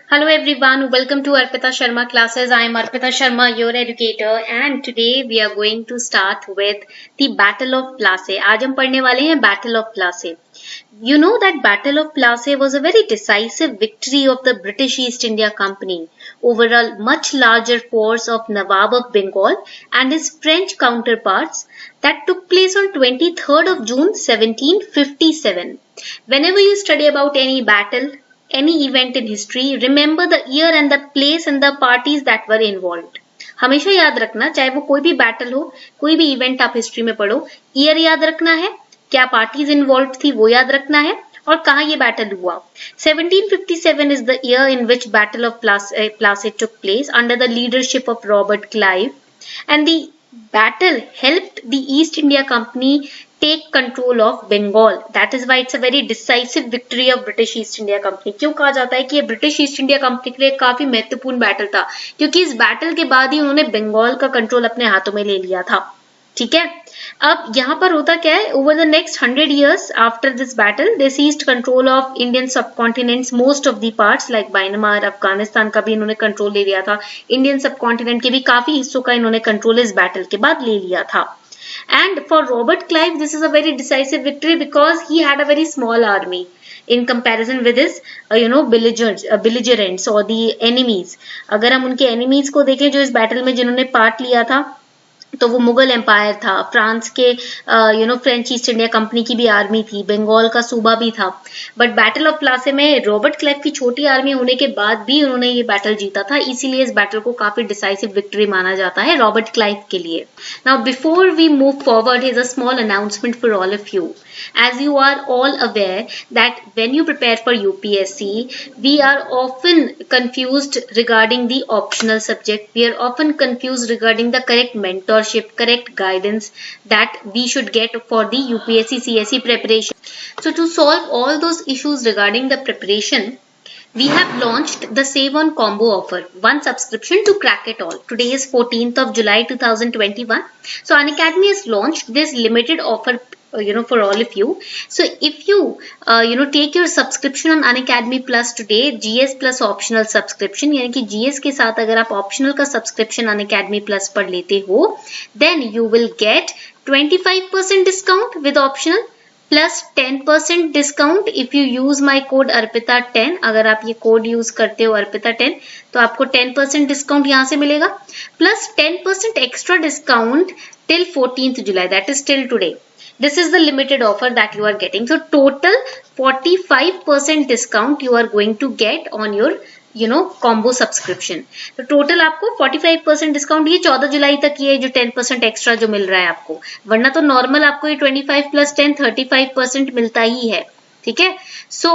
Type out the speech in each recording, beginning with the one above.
Hello everyone, welcome to Arpita Sharma classes. I am Arpita Sharma, your educator, and today we are going to start with the Battle of Plassey. आज हम पढ़ने वाले हैं Battle of Plassey. You know that Battle of Plassey was a very decisive victory of the British East India Company over a much larger force of Nawab of Bengal and his French counterparts that took place on 23rd of June 1757. Whenever you study about any battle, any event in history, remember the year and the place and the parties that were involved. हमेशा याद रखना, चाहे वो कोई भी battle हो, कोई भी इवेंट आप हिस्ट्री में पढ़ो, ईयर याद रखना है, क्या पार्टीज इन्वॉल्व थी वो याद रखना है और कहाँ ये बैटल हुआ. 1757 is the year in which Battle of Plassey took place under the leadership of Robert Clive, and the battle helped the East India Company take control of Bengal. That is why it's a very decisive victory of British East India Company. क्यों कहा जाता है कि ये British east India company के लिए काफी महत्वपूर्ण बैटल था, क्योंकि इस बैटल के बाद ही उन्होंने बंगाल का कंट्रोल अपने हाथों में ले लिया था. ठीक है, अब यहाँ पर होता क्या है, over the next 100 years after this battle they seized control of Indian subcontinents, most of the parts like Myanmar, Afghanistan का भी इन्होंने कंट्रोल ले लिया था. इंडियन सबकॉन्टिनेंट के भी काफी हिस्सों का इन्होंने कंट्रोल इस बैटल के बाद ले लिया था. And for Robert Clive, this is a very decisive victory because he had a very small army in comparison with his, belligerents or the enemies. अगर हम उनके enemies को देखें जो इस बैटल में जिन्होंने पार्ट लिया था, तो वो मुगल एम्पायर था, फ्रांस के फ्रेंच ईस्ट इंडिया कंपनी की भी आर्मी थी, बंगाल का सूबा भी था. बट बैटल ऑफ प्लासे में रॉबर्ट क्लाइव की छोटी आर्मी होने के बाद भी उन्होंने ये बैटल जीता था, इसीलिए इस बैटल को काफी डिसाइसिव विक्ट्री माना जाता है रॉबर्ट क्लाइव के लिए. Now before we move forward, here is a small announcement for all of you. As you are all aware that when you prepare for UPSC, we are often confused regarding the optional subject. We are often confused regarding the correct mentorship, correct guidance that we should get for the UPSC CSE preparation. So to solve all those issues regarding the preparation, we have launched the Save On Combo offer, one subscription to crack it all. Today is 14th of July 2021. So Unacademy has launched this limited offer for all of you. So if you take your subscription on Unacademy Plus today, GS Plus optional subscription, यानी कि GS के साथ अगर आप optional का subscription Unacademy Plus पर लेते हो, then you will get 25% discount with optional plus 10% discount if you use my code ARPITA10. अगर आप ये कोड यूज करते हो ARPITA10 तो आपको 10% डिस्काउंट यहाँ से मिलेगा, plus 10% extra discount till 14th July, that is till today. This is the limited offer that you are getting. So total 45% discount you are going to get on your combo subscription. तो total आपको 45% discount ये 14 जुलाई तक ये जो 10% extra जो मिल रहा है आपको, वरना तो नॉर्मल आपको ये 25 प्लस 10 35% मिलता ही है. ठीक है, so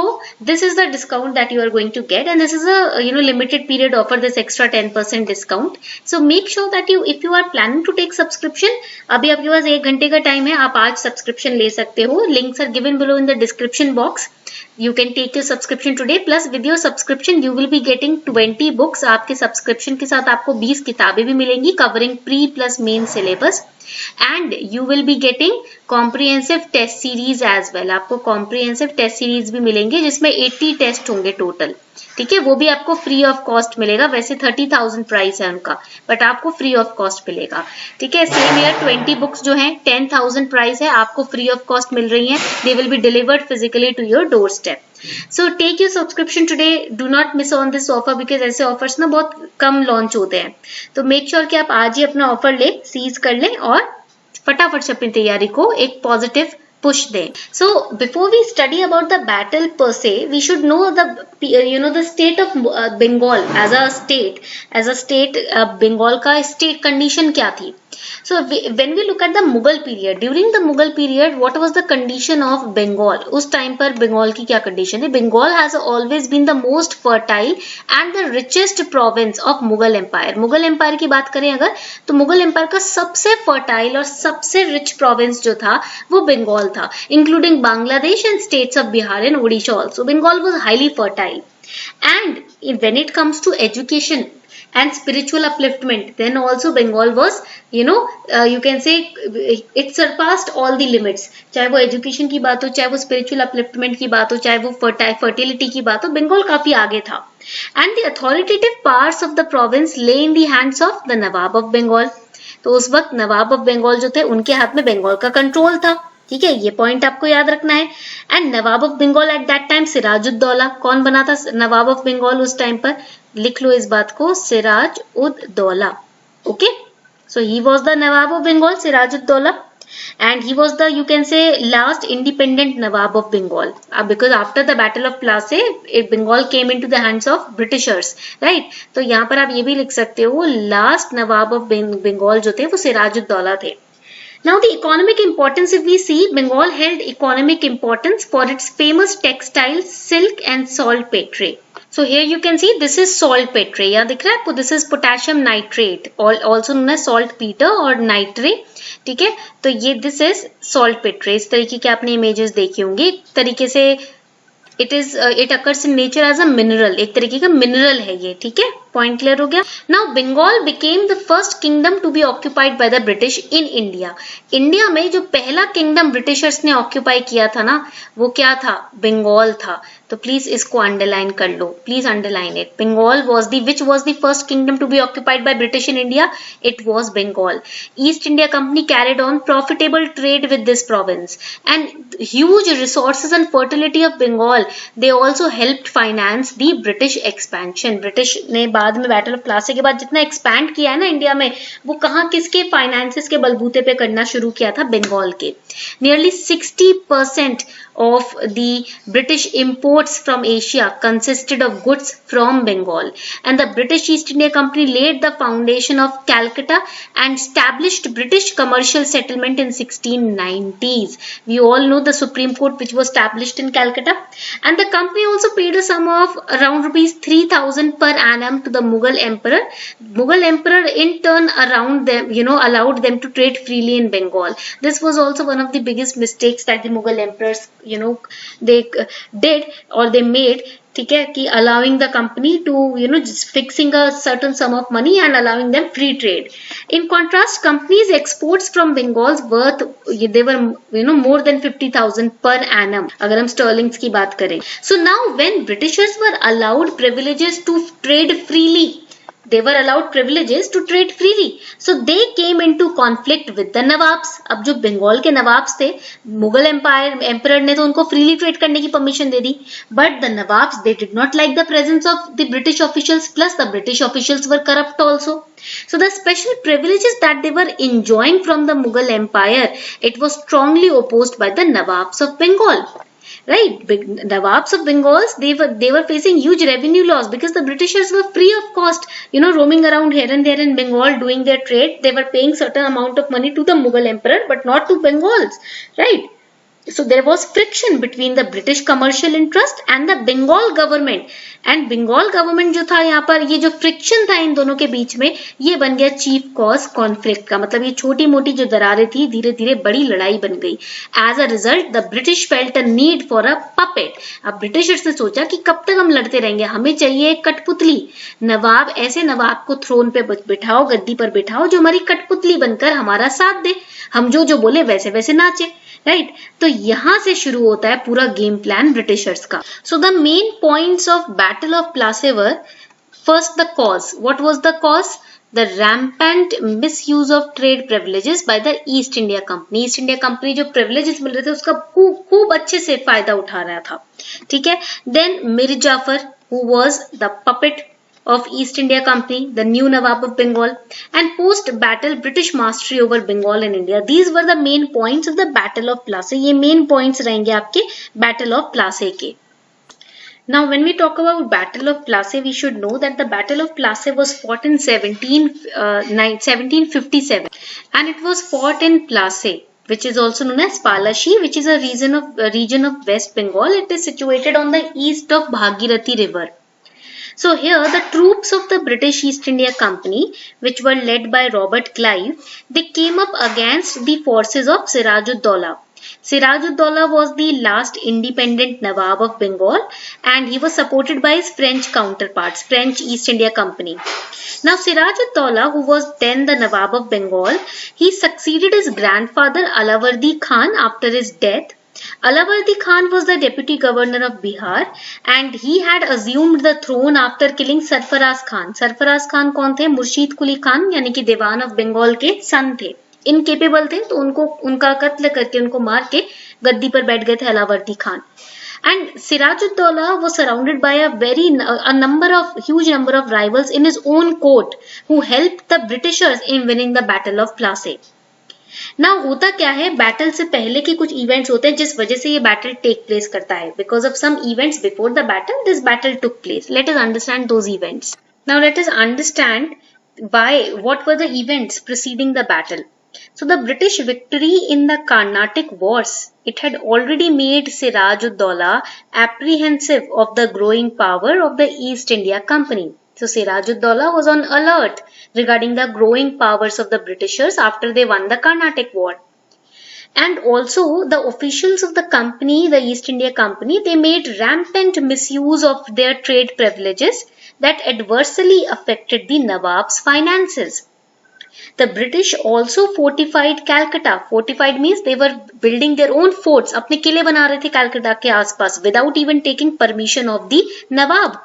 this is the discount that you are going to get, and this is a limited period offer, this extra 10% discount. So make sure that if you are planning to take subscription, अभी आपके पास 1 घंटे का time है, आप आज subscription ले सकते हो. Links are given below in the description box. You can take your subscription today. Plus with your subscription you will be getting 20 books. आपके सब्सक्रिप्शन के साथ आपको 20 किताबें भी मिलेंगी covering pre plus main syllabus. And you will be getting comprehensive test series as well. आपको comprehensive test series भी मिलेंगे जिसमें 80 टेस्ट होंगे टोटल. ठीक है, वो भी आपको फ्री ऑफ कॉस्ट मिलेगा. वैसे 30,000 प्राइस है उनका, बट आपको फ्री ऑफ कॉस्ट मिलेगा. ठीक है, सेम ईयर 20 बुक्स जो हैं 10,000 प्राइस है, आपको फ्री ऑफ कॉस्ट मिल रही हैं. They will be delivered physically to your doorstep. So take your subscription today, do not miss on this offer because ऐसे ऑफर्स ना बहुत कम लॉन्च होते हैं. तो मेक श्योर कि आप आज ही अपना ऑफर ले, सीज कर लें और फटाफट से अपनी तैयारी को एक पॉजिटिव push दें. So before we study about the battle per se, we should know the state of Bengal as a state. Bengal का state condition क्या थी. So when we look at the Mughal period, during the Mughal period, what was the condition of Bengal? उस time पर बंगाल की क्या condition थी? Bengal has always been the most fertile and the richest province of Mughal Empire. Mughal Empire की बात करें अगर, तो Mughal Empire का सबसे fertile और सबसे rich province जो था वो बंगाल था, including Bangladesh and states of Bihar and Odisha also. Bengal was highly fertile. And when it comes to education, and spiritual upliftment. Then also Bengal was, you can say it surpassed all the limits. चाहे वो education की बात हो, चाहे वो spiritual upliftment की बात हो, चाहे वो fertility की बात हो, Bengal काफी आगे था. And the authoritative powers of the province lay in the hands of the Nawab of Bengal. तो उस वक्त नवाब ऑफ बंगाल जो थे उनके हाथ में बंगाल का कंट्रोल था. ठीक है, ये पॉइंट आपको याद रखना है. And nawab of Bengal at that time Sirajuddaulah. कौन बना था नवाब ऑफ बंगाल उस टाइम पर? लिख लो इस बात को, Sirajuddaulah. Okay, so he was the nawab of Bengal, Sirajuddaulah. And he was the, you can say, last independent Nawab of Bengal, because after the Battle of Plassey, Bengal came into the hands of Britishers, right? तो यहाँ पर आप ये भी लिख सकते हो, last Nawab of Bengal जो थे वो सिराजुद्दौला थे. Now the economic importance, if we see, Bengal held economic importance for its famous textiles, silk and saltpetre. So here you can see this is saltpetre. यहाँ दिख रहा है आपको, this is potassium nitrate, also known as saltpeter और nitrate. ठीक है, तो ये दिस इज saltpetre. इस तरीके के आपने इमेजेस देखी होंगी. एक तरीके से it occurs in nature as a mineral. एक तरीके का मिनरल है ये. ठीक है, पॉइंट क्लियर हो गया. Now Bengal became the first kingdom to be occupied by the British in India. India में जो पहला किंगडम ब्रिटिशर्स ने ऑक्यूपाई किया था ना, वो क्या था? बंगाल था. तो प्लीज इसको अंडरलाइन कर लो, please underline it. Bengal was the which was the first kingdom to be occupied by British in India? It was Bengal. East India Company carried on profitable trade with this province, and huge resources and fertility of Bengal, they also helped finance the British expansion. British ने बाद में battle of Plassey के बाद जितना expand किया है ना India में, वो कहाँ किसके फाइनेंसेस के बलबूते पे करना शुरू किया था? बंगाल के. Nearly 60% of the British imports from Asia consisted of goods from Bengal, and the British East India Company laid the foundation of Calcutta and established British commercial settlement in 1690s. We all know the Supreme Court which was established in Calcutta, and the company also paid a sum of around rupees 3,000 per annum to the Mughal emperor. Mughal emperor in turn around them, allowed them to trade freely in Bengal. This was also one of the biggest mistakes that the Mughal emperors they did or they made. ठीक है, कि allowing the company to just fixing a certain sum of money and allowing them free trade. In contrast, companies exports from Bengal's worth, they were more than 50,000 per annum अगर हम sterlings की बात करें. So now when Britishers were allowed privileges to trade freely, they were allowed privileges to trade freely, so they came into conflict with the Nawabs. अब जो बंगाल के nawabs थे, Mughal empire ने तो उनको फ्रीली ट्रेड करने की permission they the, but the Nawabs, they did not like the presence of the British officials, plus the British officials were corrupt also. So the special privileges that they were enjoying from the Mughal empire, it was strongly opposed by the Nawabs of Bengal. Right, Nawabs of Bengal, they were facing huge revenue loss because the Britishers were free of cost, roaming around here and there in Bengal doing their trade. They were paying certain amount of money to the Mughal emperor, but not to Bengals, right? So there was friction between the British commercial interest and the Bengal government. And Bengal government जो था, यहाँ पर ये जो friction था इन दोनों के बीच में, ये बन गया चीफ कॉज कॉन्फ्लिक्ट का. मतलब ये छोटी मोटी जो दरारें थी धीरे धीरे बड़ी लड़ाई बन गई. As a result the British felt a need for a puppet. अब ब्रिटिशर्स ने सोचा कि कब तक हम लड़ते रहेंगे, हमें चाहिए एक कठपुतली. नवाब, ऐसे नवाब को थ्रोन पे बिठाओ, गद्दी पर बिठाओ जो हमारी कठपुतली बनकर हमारा साथ दे, हम जो जो बोले वैसे वैसे नाचे. राइट, तो यहां से शुरू होता है पूरा गेम प्लान ब्रिटिशर्स का. So the main points of battle of Plassey were, first the cause. What was the cause? The rampant misuse of trade privileges by the east India company. East India company जो privileges मिल रहे थे उसका खूब अच्छे से फायदा उठा रहा था. ठीक है. Then Mir Jafar, who was the puppet of East India Company, the new Nawab of Bengal, and post-battle British mastery over Bengal and India. These were the main points of the Battle of Plassey. ये main points रहेंगे आपके Battle of Plassey के. Now, when we talk about Battle of Plassey, we should know that the Battle of Plassey was fought in 1757, and it was fought in Plassey, which is also known as Palashi, which is a region of West Bengal. It is situated on the east of Bhagirathi River. So here the troops of the British East India Company, which were led by Robert Clive, they came up against the forces of Sirajuddaulah. Sirajuddaula was the last independent Nawab of Bengal and he was supported by his French counterparts, French East India Company. Now Sirajuddaula, who was then the Nawab of Bengal, he succeeded his grandfather Alavardi Khan after his death. Alavardi Khan was the deputy governor of Bihar and he had assumed the throne after killing Sarfaraz Khan. Sarfaraz Khan कौन थे? मुर्शीद कुली खान यानी कि दीवान of Bengal के सन थे, incapable थे, तो उनको उनका कत्ल करके उनको मार के गद्दी पर बैठ गए थे अलावर्दी Khan. And Sirajuddaula was surrounded by a huge number of rivals in his own court who helped the Britishers in winning the Battle of Plassey. Now होता क्या है, बैटल से पहले के कुछ इवेंट्स होते हैं जिस वजह से ये बैटल टेक प्लेस करता है. Because of some events before the battle this battle took place. Let us understand those events. Now let us understand what were the events preceding the battle. So the British victory in the Carnatic Wars, it had already made Sirajuddaula apprehensive of the growing power of the East India Company. So Sirajuddaula was on alert regarding the growing powers of the Britishers after they won the Carnatic War. And also the officials of the company, the East India Company, they made rampant misuse of their trade privileges that adversely affected the Nawab's finances. The British also fortified Calcutta. Fortified means they were building their own forts. अपने किले बना रहे थे Calcutta के आसपास without even taking permission of the Nawab.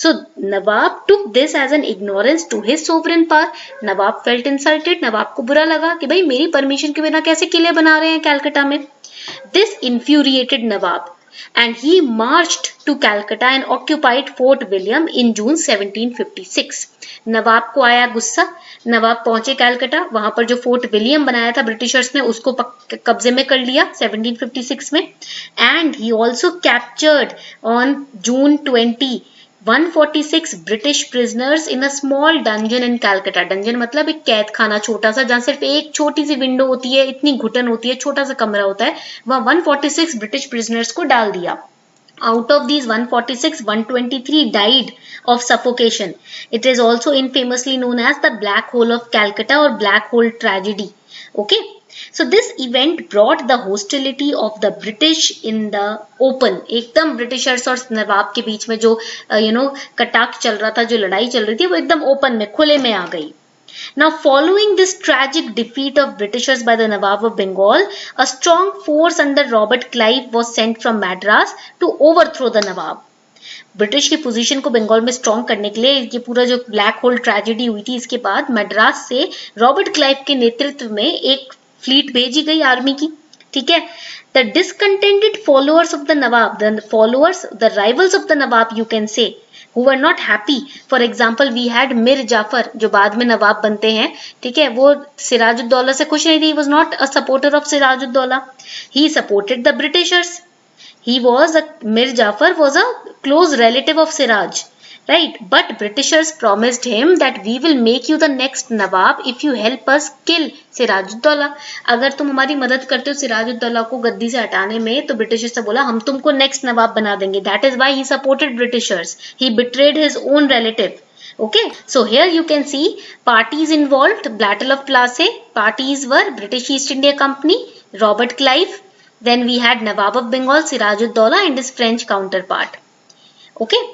So Nawab took this as an ignorance to his sovereign power. Nawab felt insulted. Nawab को बुरा लगा कि भाई मेरी परमिशन के बिना कैसे किले बना रहे हैं Calcutta में. This infuriated Nawab and he marched to Calcutta and occupied Fort William in June 1756. नवाब को आया गुस्सा. नवाब पहुंचे कैलकटा, वहां पर जो फोर्ट विलियम बनाया था ब्रिटिशर्स ने उसको कब्जे में कर लिया 1756 में. And he also captured on June 20 146 British prisoners in a small dungeon in Calcutta. Dungeon मतलब एक कैद खाना छोटा सा जहां सिर्फ एक छोटी सी विंडो होती है, इतनी घुटन होती है, छोटा सा कमरा होता है. वहां 146 ब्रिटिश प्रिजनर्स को डाल दिया. Out of these 146, 123 died of suffocation. It is also infamously known as the Black Hole of Calcutta or Black Hole Tragedy. Okay. So this event brought the hostility of the British in the open. एकदम Britishers और नवाब के बीच में जो कटाक चल रहा था, जो लड़ाई चल रही थी, वो एकदम ओपन में खुले में आ गई. Now following this tragic defeat of Britishers by the Nawab of Bengal, a strong force under Robert Clive was sent from Madras to overthrow the Nawab. British की पोजीशन को बंगाल में स्ट्रॉन्ग करने के लिए ये पूरा जो ब्लैक होल ट्रेजेडी हुई थी, इसके बाद मद्रास से रॉबर्ट क्लाइव के नेतृत्व में एक फ्लीट भेजी गई आर्मी की. ठीक है. The discontented followers of the Nawab, the rivals of the Nawab, you can say, who were not happy. For example, we had Mir Jafar, जो बाद में नवाब बनते हैं. ठीक है. वो सिराजुद्दौला से खुश नहीं थी. He was not a supporter of Sirajuddaulah. He supported the Britishers. Mir Jafar was a close relative of Siraj. Right, but Britishers promised him that we will make you the next Nawab if you help us kill Sirajuddaulah. अगर तुम हमारी मदद करते हो सिराजुद्दौला को गद्दी से हटाने में, तो ब्रिटिशर्स से बोला हम तुमको नेक्स्ट नवाब बना देंगे. That is why he supported Britishers. He betrayed his own relative. Okay, so here you can see parties involved. Battle of Plassey. Parties were British East India Company, Robert Clive. Then we had Nawab of Bengal, Sirajuddaulah, and his French counterpart. Okay.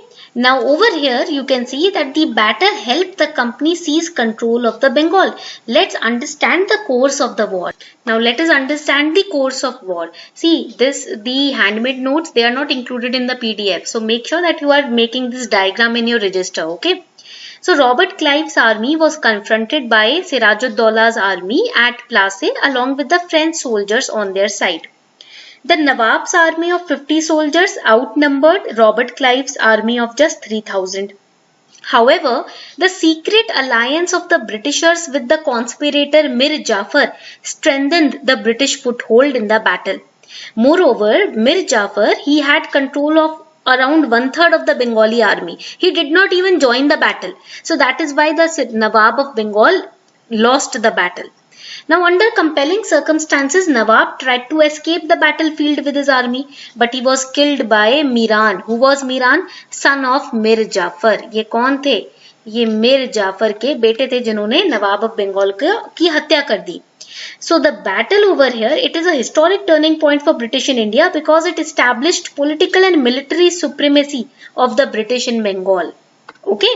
Now over here you can see that the battle helped the company seize control of the Bengal. Let's understand the course of the war. Now let us understand the course of war. See the handmade notes, they are not included in the PDF. So make sure that you are making this diagram in your register. Okay. So Robert Clive's army was confronted by Sirajuddaullah's army at Plassey along with the French soldiers on their side. The Nawab's army of 50 soldiers outnumbered Robert Clive's army of just 3,000. However, the secret alliance of the Britishers with the conspirator Mir Jafar strengthened the British foothold in the battle. Moreover, Mir Jafar, he had control of around 1/3 of the Bengali army. He did not even join the battle. So that is why the Nawab of Bengal lost the battle. Now under compelling circumstances, Nawab tried to escape the battlefield with his army, but he was killed by Miran. Who was Miran? Son of Mir Jafar. ये कौन थे? ये मीर जाफर के बेटे थे जिन्होंने नवाब of Bengal की हत्या कर दी. So the battle over here, it is a historic turning point for British in India because it established political and military supremacy of the British in Bengal. Okay.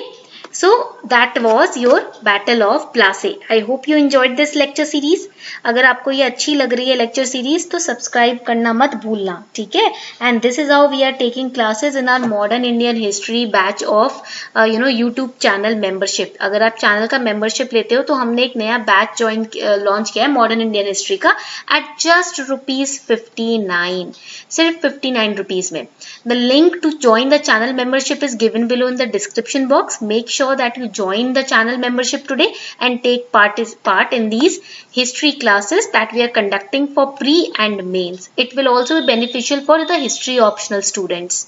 So that was your Battle of Plassey. I hope you enjoyed this lecture series. अगर आपको ये अच्छी लग रही है lecture series तो subscribe करना मत भूलना, ठीक है? And this is how we are taking classes in our modern Indian history batch of YouTube channel membership. अगर आप channel का membership लेते हो तो हमने एक नया batch launch किया है modern Indian history का at just ₹59. सिर्फ 59 rupees में. The link to join the channel membership is given below in the description box. Make sure that you join the channel membership today and take part in these history classes that we are conducting for pre and mains. It will also be beneficial for the history optional students.